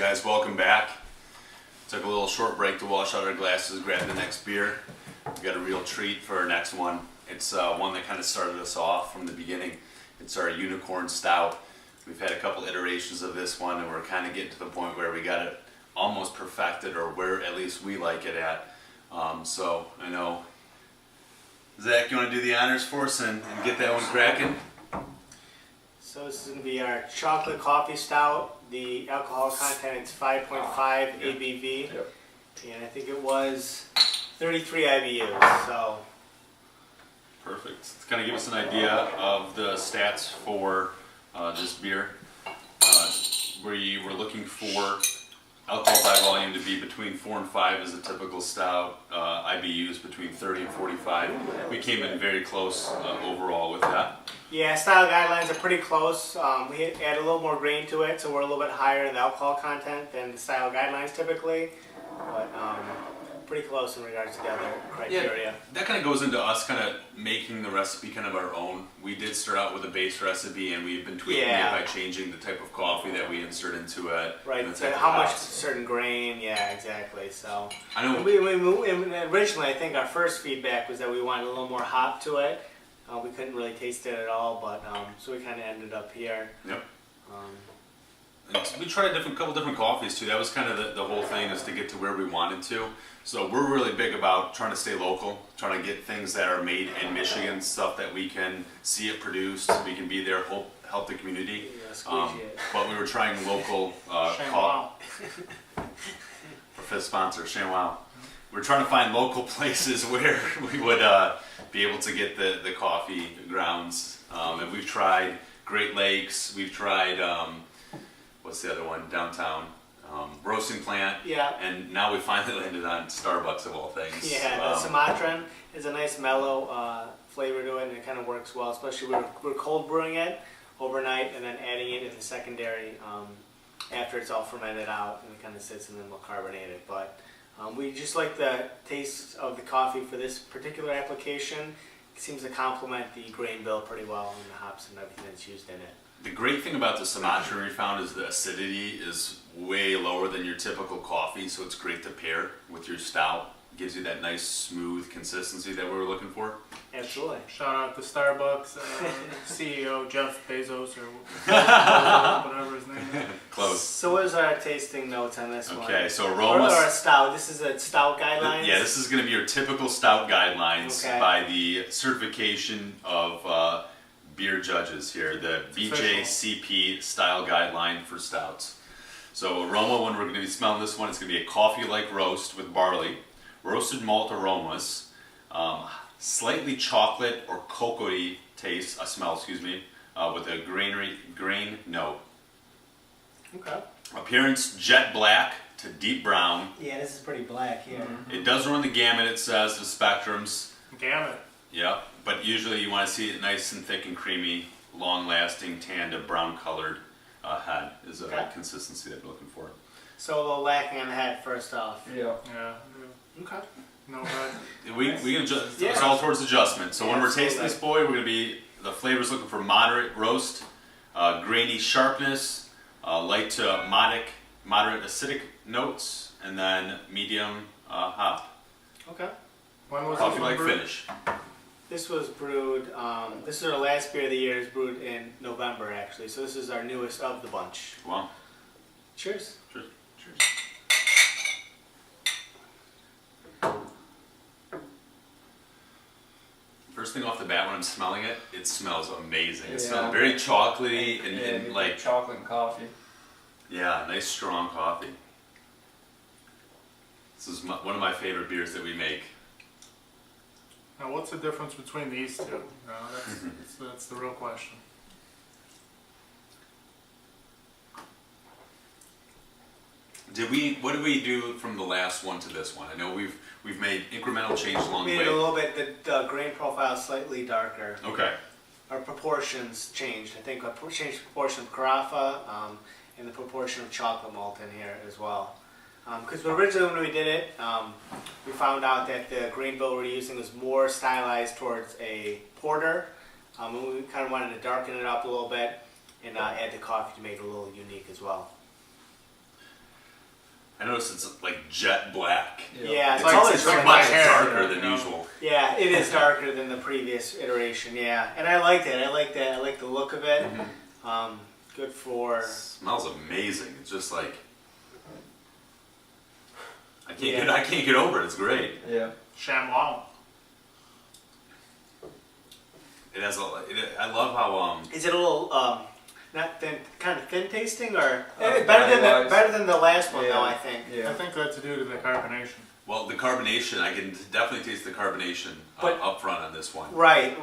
guys, welcome back. Took a little short break to wash out our glasses, grab the next beer. We got a real treat for our next one. It's one that kind of started us off from the beginning. It's our Unicorn Stout. We've had a couple iterations of this one, and we're kind of getting to the point where we got it almost perfected, or where at least we like it at. So I know, Zach, you want to do the honors for us and get that one cracking? So this is going to be our chocolate coffee stout. The alcohol content is 5.5 ABV, and I think it was 33 IBUs. So perfect. It's kind of give us an idea of the stats for this beer. We were looking for alcohol by volume to be between 4 and 5 as a typical stout. IBUs between 30 and 45. We came in very close overall with that. Yeah, style guidelines are pretty close. We add a little more grain to it, so we're a little bit higher in the alcohol content than the style guidelines typically, but pretty close in regards to the other criteria. Yeah, that kind of goes into us kind of making the recipe kind of our own. We did start out with a base recipe, and we've been tweaking it by changing the type of coffee that we insert into it. Right, how much certain grain, yeah, exactly. So I know. Originally, I think our first feedback was that we wanted a little more hop to it. We couldn't really taste it at all, but so we kind of ended up here. Yep. We tried a couple different coffees too. That was kind of the whole thing, is to get to where we wanted to. So we're really big about trying to stay local, trying to get things that are made in Michigan, stuff that we can see it produced, we can be there, help the community. But we were trying local coffee. For fifth sponsor, ShamWow. We're trying to find local places where we would be able to get the coffee grounds. And we've tried Great Lakes, we've tried, what's the other one, downtown? Roasting plant. Yeah. And now we finally landed on Starbucks of all things. Yeah, the Sumatran is a nice mellow flavor to it, and it kind of works well, especially we're cold brewing it overnight and then adding it in the secondary after it's all fermented out, and it kind of sits and then we'll carbonate it. But we just like the taste of the coffee for this particular application. It seems to complement the grain bill pretty well, and the hops and everything that's used in it. The great thing about the Sumatran we found is the acidity is way lower than your typical coffee, so it's great to pair with your stout. It gives you that nice smooth consistency that we were looking for. Absolutely. Shout out to Starbucks CEO Jeff Bezos, or whatever his name is. Close. So what is our tasting notes on this one? Okay, so aromas. Or a stout. This is a stout guidelines? Yeah, this is going to be your typical stout guidelines by the certification of beer judges here, the BJCP style guideline for stouts. So aroma, when we're going to be smelling this one, it's going to be a coffee-like roast with barley, roasted malt aromas, slightly chocolate or cocoa-y taste, smell, with a grain note. Okay. Appearance, jet black to deep brown. Yeah, this is pretty black here. It does run the gamut, it says, the spectrums. Gamut. Yep, but usually you want to see it nice and thick and creamy, long-lasting, tan to brown-colored head is a consistency that we're looking for. So a little lacking on the head first off. Yeah. Okay. No bad. We can adjust. It's all towards adjustment. So when we're tasting this boy, we're going to be, the flavor's looking for moderate roast, grainy sharpness, light to moderate acidic notes, and then medium hop. Okay. When was coffee-like finish. This was brewed, this is our last beer of the year. It's brewed in November, actually. So this is our newest of the bunch. Wow. Cheers. Cheers. Cheers. First thing off the bat when I'm smelling it, it smells amazing. It smells very chocolatey and like chocolate and coffee. Yeah, nice strong coffee. This is one of my favorite beers that we make. Now, what's the difference between these two? That's the real question. What did we do from the last one to this one? I know we've made incremental changes along the way. We made it a little bit. The grain profile is slightly darker. Okay. Our proportions changed. I think I changed the proportion of carafa and the proportion of chocolate malt in here as well. Because originally when we did it, we found out that the grain bill we were using was more stylized towards a porter. And we kind of wanted to darken it up a little bit and add the coffee to make it a little unique as well. I noticed it's like jet black. Yeah, It's the like- color's it's really like my nice. hair. Darker than you know? usual. Yeah, it is darker than the previous iteration. Yeah, and I liked it. I like that. I like the look of it. Good for. Smells amazing. It's just like I can't Yeah. I can't get over it. It's great. Yeah. Chamois. It has I love how Is it a little not thin, kind of thin tasting, or body-wise. better than the last one Yeah. though? I think. I Yeah. think that's due to the carbonation. well the carbonation. I can definitely taste the carbonation But- up front on this one. Right.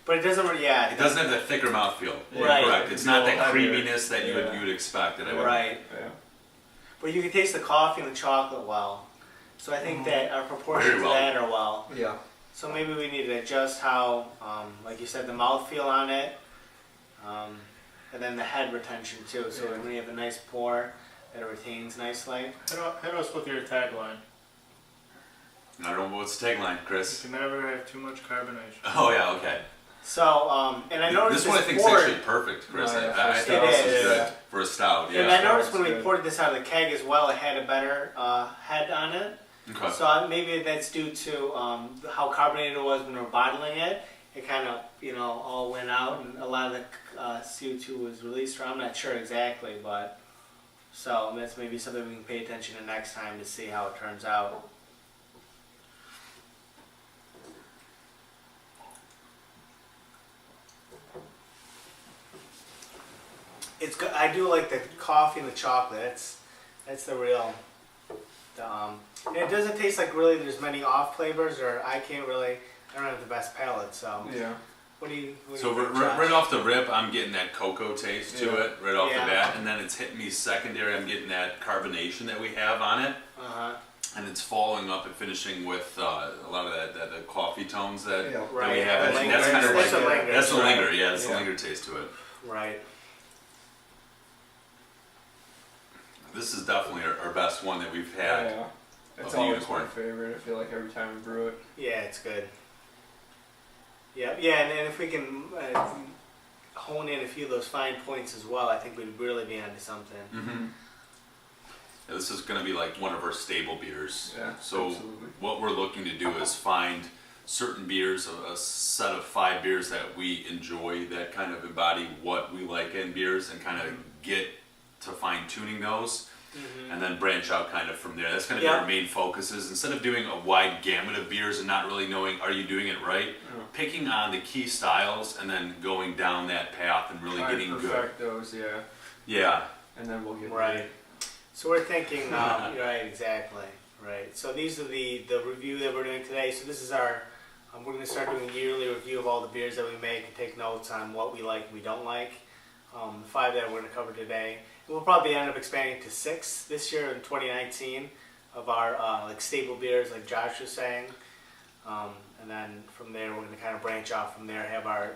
But it doesn't really. Yeah. It doesn't have that thicker mouthfeel. Yeah. Right. Correct. It's not that Heavier. creaminess that you Yeah. would expect. That I would. Right. Yeah. But you can taste the coffee and the chocolate well. So I think that our proportions Very well. of that are well. Yeah. So maybe we need to adjust how, like you said, the mouthfeel on it, and then the head retention too. So Yeah. when you have a nice pour, that it retains nicely. Hit us with your tagline. I don't know what's the tagline, You Chris. can never have too much carbonation. Oh yeah. Okay. So, and I noticed This one I think is poured, actually perfect, Chris. Oh, yeah, I for think a this stout. is It good is. for a stout. and I Yeah. noticed when we Good. poured this out of the keg as well, it had a better head on it. Okay. So maybe that's due to how carbonated it was when we were bottling it. It kind of, all went out, and a lot of the CO2 was released. Or I'm not sure exactly, but so that's maybe something we can pay attention to next time to see how it turns out. It's good. I do like the coffee and the chocolate. That's the real. And it doesn't taste like really there's many off flavors, or I don't have the best palate. So Yeah. what do you? So think, right Josh? off the rip, I'm getting that cocoa taste to Yeah. it right off Yeah. the bat, and then it's hitting me secondary. I'm getting that carbonation that we have on it, Uh-huh. and it's following up and finishing with a lot of that coffee tones that, Yeah. that we Right. have. That And that's kind of lingers. like That's what lingers, that's the right. linger. Yeah, that's the Yeah. linger taste to it. Right. This is definitely our best one that we've had. Yeah. It's the always Unicorn. my favorite. I feel like every time we brew it. Yeah, it's good. Yeah, and then if we can hone in a few of those fine points as well, I think we'd really be onto something. Mm-hmm. Yeah, this is going to be like one of our stable beers. Yeah. So Absolutely. what we're looking to do is find certain beers, a set of 5 beers that we enjoy that kind of embody what we like in beers, and kind of get to fine tuning those, and then branch out kind of from there. That's going to be Yeah. our main focus, is instead of doing a wide gamut of beers and not really knowing are you doing it right, picking on the key styles and then going down that path and really Try to getting good. perfect those, yeah. Yeah. And then we'll get Right. So we're thinking, right, exactly, right. So these are the review that we're doing today. So this is our, we're going to start doing a yearly review of all the beers that we make and take notes on what we like and we don't like. The 5 that we're going to cover today. And we'll probably end up expanding to 6 this year in 2019 of our like staple beers, like Josh was saying. And then from there, we're going to kind of branch out from there, have our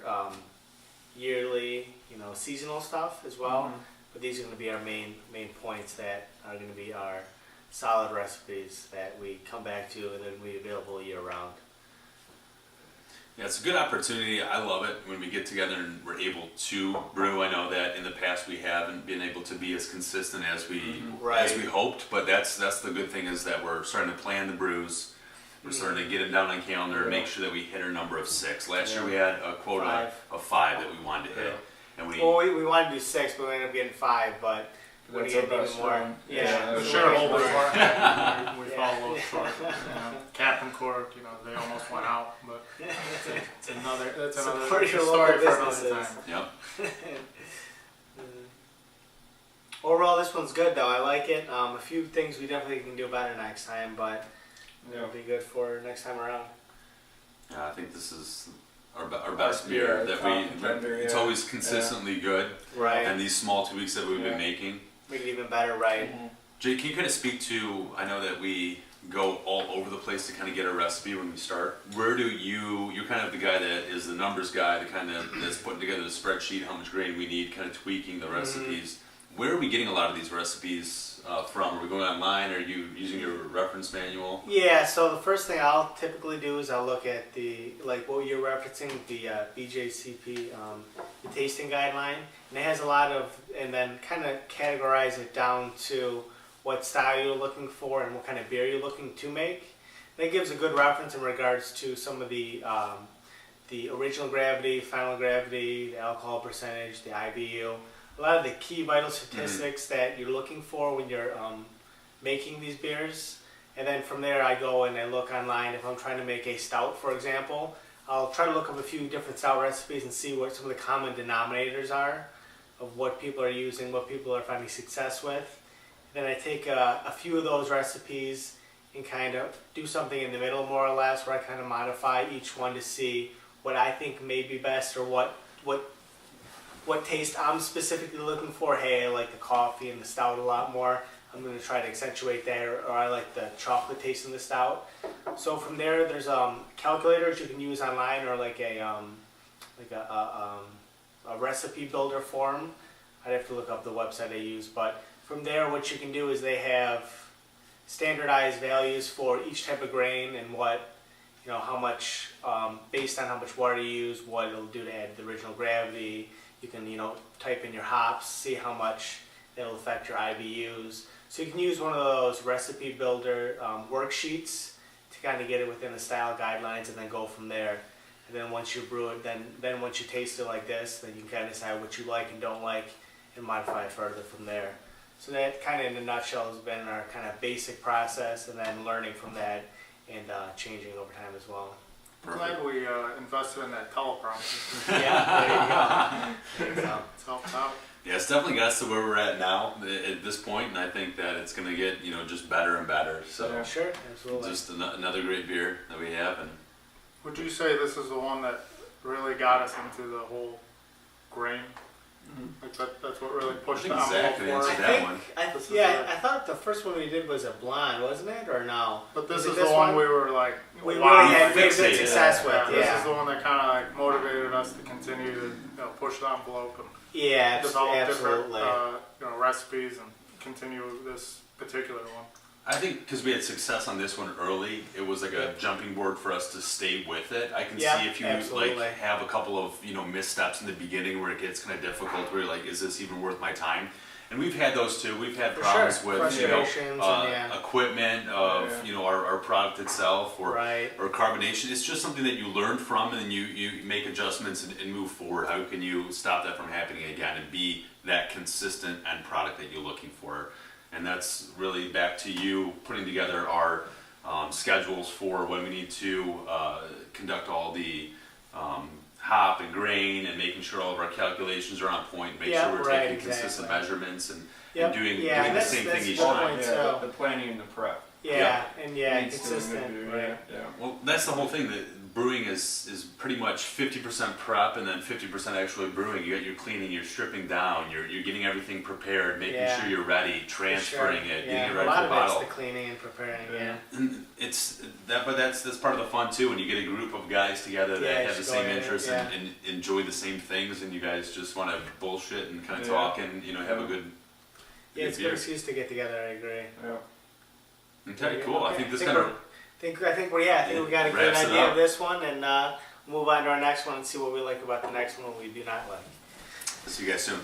yearly, seasonal stuff as well. But these are going to be our main points that are going to be our solid recipes that we come back to and then we available year round. Yeah, it's a good opportunity. I love it when we get together and we're able to brew. I know that in the past we haven't been able to be as consistent as we Right. as we hoped, but that's the good thing, is that we're starting to plan the brews. We're starting to get them down on calendar and make sure that we hit our number of 6. Last year we had a quota 5. of 5 that we wanted to hit, and Well, we wanted to do 6, but we ended up getting 5. But we're That's getting our even best more. one. Yeah, Yeah, The that's so sure we're hole getting more. before we Yeah. fall a little short. Cap and cork, they almost went out, but it's another Support your story local for another businesses. time. Yep. Overall, this one's good though. I like it. A few things we definitely can do better next time, but it'll be good for next time around. Yeah, I think this is our best beer, beer our that top contender, it's yeah. always consistently good. Right. And these small tweaks that we've Yeah. been making. Make it even better, right? Jay, can you kind of speak to, I know that we go all over the place to kind of get a recipe when we start. Where do you're kind of the guy that is the numbers guy, the kind of that's putting together the spreadsheet, how much grain we need, kind of tweaking the recipes. where are we getting a lot of these recipes from? Are we going online? Are you using your reference manual? Yeah, so the first thing I'll typically do is I'll look at the, like what you're referencing, the BJCP, the tasting guideline, and it has a lot of, and then kind of categorize it down to what style you're looking for and what kind of beer you're looking to make. And it gives a good reference in regards to some of the original gravity, final gravity, the alcohol percentage, the IBU, a lot of the key vital statistics that you're looking for when you're making these beers. And then from there I go and I look online. If I'm trying to make a stout, for example, I'll try to look up a few different stout recipes and see what some of the common denominators are of what people are using, what people are finding success with. And then I take a few of those recipes and kind of do something in the middle, more or less, where I kind of modify each one to see what I think may be best, or what taste I'm specifically looking for. Hey, I like the coffee and the stout a lot more. I'm going to try to accentuate that, or I like the chocolate taste in the stout. So from there, there's calculators you can use online, or like a recipe builder form. I'd have to look up the website I use, but from there, what you can do is they have standardized values for each type of grain and what, how much, based on how much water you use, what it'll do to add the original gravity. You can, type in your hops, see how much it'll affect your IBUs. So you can use one of those recipe builder worksheets to kind of get it within the style guidelines, and then go from there. And then once you brew it, then once you taste it like this, then you can kind of decide what you like and don't like and modify it further from there. So that kind of in a nutshell has been our kind of basic process, and then learning from that and changing over time as well. I'm glad we invested in that teleprompter. Yeah, there you go. It's helped out. Yeah, it's definitely got us to where we're at now at this point, and I think that it's going to get just better and better. So Yeah, sure, absolutely. just another great beer that we have. And Would you say this is the one that really got us into the whole grain? Like that's what really pushed the exactly envelope into for that us. one. I thought the first one we did was a blonde, wasn't it, or no? But this Was is it the one we were like, We wow. really had good fixated. success with. This Yeah, is the one that kind of like motivated us to continue to push the envelope and yeah, develop absolutely. different recipes and continue this particular one. I think because we had success on this one early, it was like a jumping board for us to stay with it. I can Yeah, see if you absolutely. like have a couple of missteps in the beginning where it gets kind of difficult, where you're like, is this even worth my time? And we've had those too. We've had For problems sure. with Frustrations and equipment of our product itself, or Right. or carbonation. It's just something that you learn from, and then you make adjustments and move forward. How can you stop that from happening again and be that consistent end product that you're looking for? And that's really back to you putting together our schedules for when we need to conduct all the hop and grain, and making sure all of our calculations are on point, make sure we're taking consistent measurements and doing the same thing each time. Yeah, the planning and the prep. Consistent. Right. Yeah. Well, that's the whole thing. That brewing is pretty much 50% prep and then 50% actually brewing. You got your cleaning, you're stripping down, you're getting everything prepared, making sure you're ready, transferring it, getting it ready for the bottle. A lot of it's the cleaning and preparing. Yeah. And it's that, but that's part of the fun too. When you get a group of guys together that have the same interests and enjoy the same things, and you guys just want to bullshit and kind of talk and have a good. Yeah, it's a good excuse to get together. I agree. Yeah. Okay, cool. I think this kind of. I think we got a good idea of this one, and move on to our next one and see what we like about the next one and what we do not like. See you guys soon.